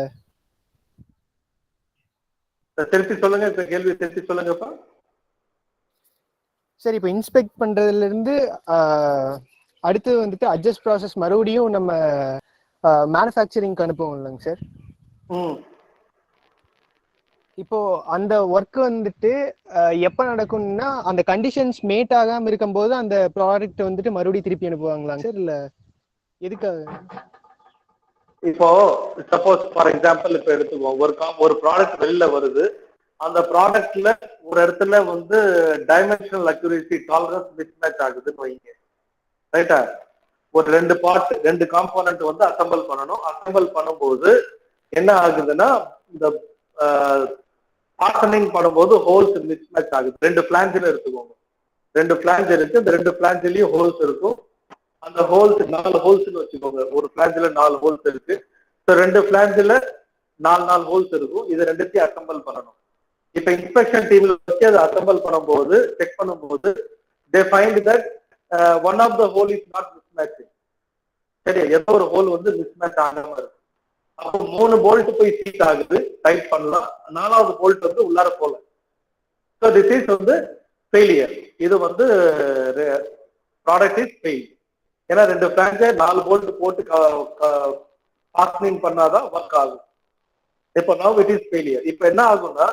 திருப்பி சொல்லுங்க, இப்போ கேள்வி திருப்பி சொல்லுங்கப்பா. சார் இப்போ இன்ஸ்பெக்ட் பண்ணுறதுலேருந்து அடுத்து வந்துட்டு அட்ஜஸ்ட் ப்ராசஸ் மறுபடியும் நம்ம மேனுஃபேக்சரிங்க்கு அனுப்புவோம் இல்லைங்க சார்? இப்போ அந்த ஒர்க் வந்துட்டு எப்போ நடக்கும்னா அந்த கண்டிஷன்ஸ் மேட் ஆகாம இருக்கும்போது அந்த ப்ராடக்ட் வந்துட்டு மறுபடியும் திருப்பி அனுப்புவாங்களாங்க சார்? இல்லை எதுக்காக? இப்போ சப்போஸ் ஃபார் எக்ஸாம்பிள் இப்போ எடுத்துக்குவோம், ஒரு ப்ராடக்ட் வெளில வருது, அந்த ப்ராடக்ட்ல ஒரு இடத்துல வந்து dimensional accuracy tolerance miss match ஆகுதுன்னு வைங்க, ரைட்டா? ஒரு ரெண்டு பார்ட், ரெண்டு காம்போனன்ட் வந்து அசம்பிள் பண்ணணும். அசம்பிள் பண்ணும்போது என்ன ஆகுதுன்னா, இந்த பார்சனிங் பண்ணும்போது ஹோல்ஸ் மிஸ் மேட்ச் ஆகுது. ரெண்டு பிளான்ஜ்ல எடுத்துக்கோங்க, ரெண்டு பிளான்ஜ் இருக்கு, இந்த ரெண்டு பிளான்ஜ்லயும் ஹோல்ஸ் இருக்கும். அந்த ஹோல்ஸ் 4 ஹோல்ஸ்னு வச்சுக்கோங்க, ஒரு பிளான்ஜ்ல 4 ஹோல்ஸ் இருக்கு. ஸோ ரெண்டு பிளான்ஜ்ல 4 ஹோல்ஸ் இருக்கும். இது ரெண்டுத்தையும் அசம்பிள் பண்ணணும். இப்ப இன்ஸ்பெக்ஷன் டீம்ல வச்சு அதை அசம்பிள் பண்ணும்போது, செக் பண்ணும்போது, they find that one of the hole is not mismatching. சரி, ஏதோ ஒரு ஹோல் வந்து மிஸ்மேட்ச் ஆகாம இருக்கு. அப்போ 3 போல்ட் போய் சீட் ஆகுது, டைட் பண்ணலாம். 4வது போல்ட் வந்து உள்ளார போல. ஸோ திஸ் இஸ் வந்து ஃபெயிலியர். இது வந்து ப்ராடக்ட் இஸ் ஃபெயில். ஏன்னா ரெண்டு பிளான்ஜை 4 போல்ட் போட்டு பாஸ்னிங் பண்ணாதான் ஒர்க் ஆகும். இப்போ now it is failure. இப்போ என்ன ஆகும்னா,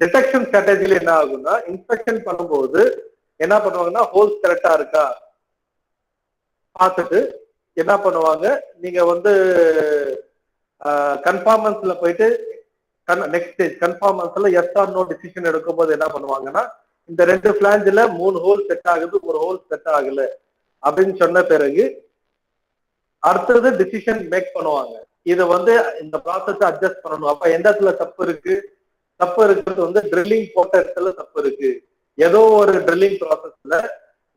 டிடெக்ஷன் ஸ்ட்ராட்டஜில என்ன ஆகும்னா, இன்ஸ்பெக்ஷன் பண்ணும்போது என்ன பண்ணுவாங்கன்னா, ஹோல்ஸ் கரெக்டா இருக்கா பார்த்துட்டு என்ன பண்ணுவாங்க, நீங்க வந்து கன்ஃபார்மன்ஸ்ல போயிட்டு நெக்ஸ்ட் ஸ்டேஜ் கன்ஃபார்மன்ஸ்ல எஸ் ஆர் நோ டிசிஷன் எடுக்கும்போது என்ன பண்ணுவாங்கன்னா, இந்த ரெண்டு பிளான்ஜ்ல 3 ஹோல் செட் ஆகுது, ஒரு ஹோல் செட் ஆகல அப்படின்னு சொன்ன பிறகு அடுத்தது டிசிஷன் மேக் பண்ணுவாங்க. இதை வந்து இந்த ப்ராசஸ் அட்ஜஸ்ட் பண்ணணும். அப்ப எந்த இடத்துல தப்பு இருக்கு? தப்பு இருக்கிறது வந்து ட்ரில்லிங் போட்ட இடத்துல தப்பு இருக்கு. ஏதோ ஒரு ட்ரில்லிங் ப்ராசஸ்ல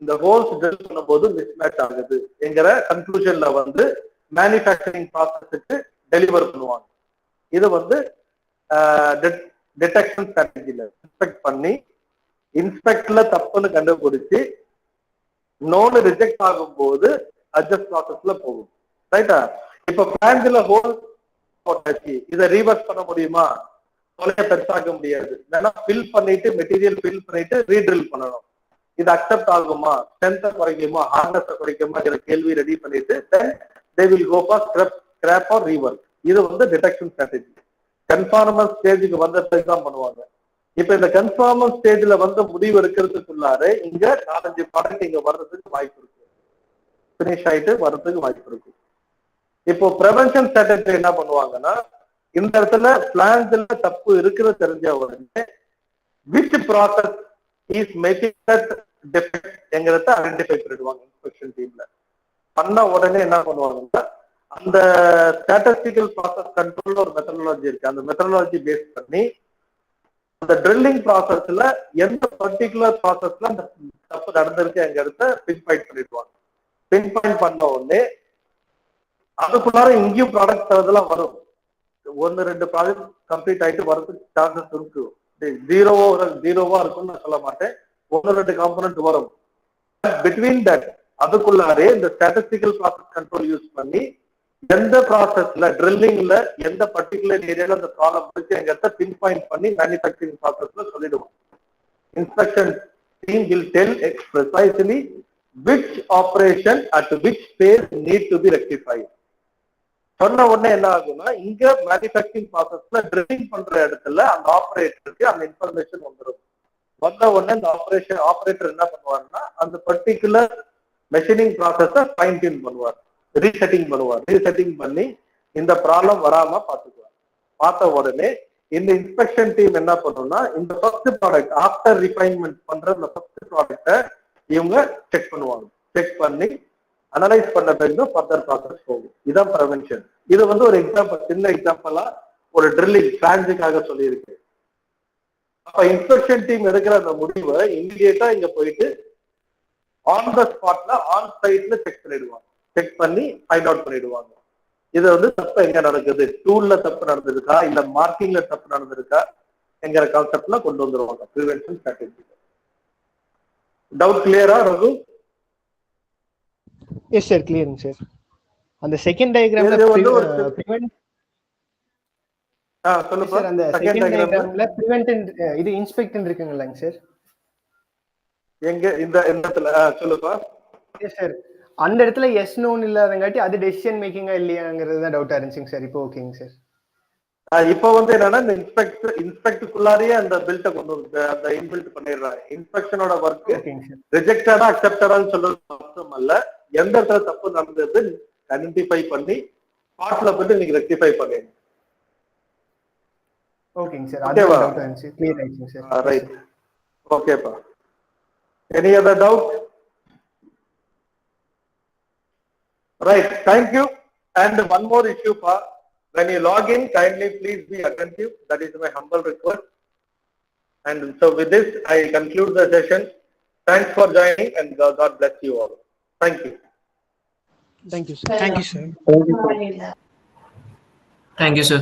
இந்த ஹோல்ஸ் ட்ரில் பண்ணும்போது மிஸ்மேட்ச் ஆகுது என்கிற கன்க்ளூஷன்ல வந்து மேனுஃபேக்சரிங் ப்ராசஸுக்கு டெலிவர் பண்ணுவாங்க. இது வந்து டிடெக்ஷன் ஸ்ட்ராட்டஜில இன்ஸ்பெக்ட் பண்ணி, இன்ஸ்பெக்ட்ல தப்புன்னு கண்டுபிடிச்சு நோன்னு ரிஜெக்ட் ஆகும் போது அட்ஜஸ்ட் ப்ராசஸ்ல போகும், ரைட்டா? இப்ப பிளான்ஸ்ல ஹோல் போட்டாச்சு, இதை ரீவர்ஸ் பண்ண முடியுமா? தொலைய பெருசாக்க முடியாது. வேணா ஃபில் பண்ணிட்டு, மெட்டீரியல் ஃபில் பண்ணிட்டு ரீட்ரில் பண்ணணும். இது அக்செப்ட் ஆகுமா? ஸ்ட்ரென்த்தை குறைக்குமா, ஹார்ட்னஸை குறைக்குமாங்கிற கேள்வி ரெடி பண்ணிட்டு then they will go for scrap or rework. இது வந்து டிடெக்ஷன் ஸ்ட்ராட்டஜி. கன்ஃபார்மன்ஸ் ஸ்டேஜுக்கு வந்த பிறகு தான் பண்ணுவாங்க. இப்ப இந்த கன்ஃபார்மன்ஸ் ஸ்டேஜ்ல வந்து முடிவு எடுக்கிறதுக்குள்ளார இங்க 4-5 ப்ராடக்ட் இங்க வர்றதுக்கு வாய்ப்பு இருக்கு, பினிஷ் ஆயிட்டு வர்றதுக்கு வாய்ப்பு இருக்கு. இப்போ ப்ரிவென்ஷன் ஸ்ட்ராட்டஜி என்ன பண்ணுவாங்கன்னா, இந்த இடத்துல பிளான்ஸ்ல தப்பு இருக்கிறது தெரிஞ்ச உடனே which process is making that defect என்கிறத ஐடென்டிஃபை பண்ணிடுவாங்க இன்ஸ்பெக்ஷன் டீம்ல. பண்ண உடனே என்ன பண்ணுவாங்கன்னா, அந்த ஸ்டாட்டிஸ்டிக்கல் ப்ராசஸ் கண்ட்ரோல் ஒரு மெத்தடாலஜி இருக்கு, அந்த மெத்தடாலஜி பேஸ் பண்ணி அந்த ட்ரில்லிங் ப்ராசஸ்ல எந்த பர்டிகுலர் ப்ராசஸ்ல அந்த தப்பு நடந்திருக்குங்கிறத பின் பாயிண்ட் பண்ணிடுவாங்க. பின் பாயிண்ட் பண்ண உடனே அதுக்குள்ளார இங்கேயும் ப்ராடக்ட் அதெல்லாம் வரும். 1-2 ப்ராஜெக்ட் கம்ப்ளீட் ஆயிட்டு வரதுக்கு சான்சஸ் இருக்கு. ஜீரோவா இருக்கும்னு நான் சொல்ல மாட்டேன், 1-2 காம்பனன்ட் வரும். பிட்வீன் தட் அதுக்குள்ளாரே இந்த ஸ்டாட்டிஸ்டிக்கல் ப்ராசஸ் கண்ட்ரோல் யூஸ் பண்ணி எந்த ப்ராசஸ்ல ட்ரில்லிங்ல எந்த பர்டிகுலர் ஏரியால அந்த ப்ராப்ளம் இருக்குங்கிறத பின் பாயிண்ட் பண்ணி மேனுஃபேக்சரிங் ப்ராசஸ்ல சொல்லிடுவோம். Inspection team will tell precisely which operation at which phase need to be rectified. சொன்ன உடனே என்ன ஆகும்னா, இங்க மேனுஃபேக்சரிங் ப்ராசஸ்ல ட்ரில்லிங் பண்ற இடத்துல அந்த ஆபரேட்டருக்கு அந்த இன்ஃபர்மேஷன் வந்துடும். வந்த உடனே இந்த ஆபரேட்டர் என்ன பண்ணுவாருன்னா, அந்த பர்டிகுலர் மெஷினிங் ப்ராசஸை ஃபைன் டியூன் பண்ணுவார், ரீசெட்டிங் பண்ணுவார். ரீசெட்டிங் பண்ணி இந்த ப்ராப்ளம் வராம பார்த்துக்குவார். பார்த்த உடனே இந்த இன்ஸ்பெக்ஷன் டீம் என்ன பண்ணும்னா, இந்த ஃபர்ஸ்ட் ப்ராடக்ட் ஆஃப்டர் ரிஃபைன்மெண்ட் பண்ற இந்த ஃபர்ஸ்ட் ப்ராடக்டை இவங்க செக் பண்ணுவாங்க. செக் பண்ணி அனலைஸ் பண்ண பிறகு ஃபர்தர் ப்ராசஸ் போகும். இதான் ப்ரிவென்ஷன். இது வந்து ஒரு எக்ஸாம்பிள், சின்ன எக்ஸாம்பிளா ஒரு ட்ரில்லிங் பிளான்ஸுக்காக சொல்லியிருக்கு. அப்ப இன்ஸ்பெக்ஷன் டீம் எடுக்கிற அந்த முடிவை இமிடியேட்டா இங்க போயிட்டு ஆன் த ஸ்பாட்ல ஆன் சைட்ல செக் பண்ணிடுவாங்க. செக் பண்ணி ஃபைண்ட் அவுட் பண்ணிடுவாங்க. இது வந்து தப்பு எங்க நடக்குது, டூல்ல தப்பு நடந்திருக்கா இல்ல மார்க்கிங்ல தப்பு நடந்திருக்கா என்கிற கான்செப்ட்ல கொண்டு வந்துருவாங்க ப்ரிவென்ஷன் ஸ்ட்ராட்டஜி. டவுட் கிளியரா ரகு? எஸ் சார், கிளியருங்க சார். அந்த செகண்ட் டயகிராம்ல சொல்லுங்க. அந்த செகண்ட் டயகிராம்ல பிரிவென்ட் இது இன்ஸ்பெக்ட் இருக்குங்களாங்க சார்? எங்க இந்த இடத்துல சொல்லுப்பா. எஸ் சார், அந்த இடத்துல எஸ் நோன் இல்லாதங்காட்டி அது டெசிஷன் மேக்கிங்கா இல்லையாங்கிறது தான் டவுட்டா இருந்துச்சுங்க சார். இப்போ ஓகேங்க சார். இப்போ வந்து என்னன்னா, இந்த இன்ஸ்பெக்டுக்குள்ளாரியே அந்த பில்ட்டை கொண்டு வந்து அந்த இன்பில்ட் பண்ணிடுறாங்க. இன்ஸ்பெக்ஷனோட ஒர்க் ரிஜெக்டடா அக்செப்டடான்னு சொல்றது மட்டும் அல்ல, எந்த இடத்துல தப்பு நடந்தது ஐடென்டிஃபை பண்ணி ஸ்பாட்ல போயிட்டு நீங்க ரெக்டிஃபை பண்ணிடுங்க. ஓகேங்க சார். Okay, அது வா. டவுட் இருந்துச்சு. கிளியர் ஆயிடுச்சுங்க sir. Right. Okay, pa. Any other doubt? Right. Thank you. And one more issue, pa. When you log in, kindly please be attentive. That is my humble request. And so with this, I conclude the session. Thanks for joining, and God bless you all. Thank you. Thank you, sir. Thank you sir. Thank you, sir.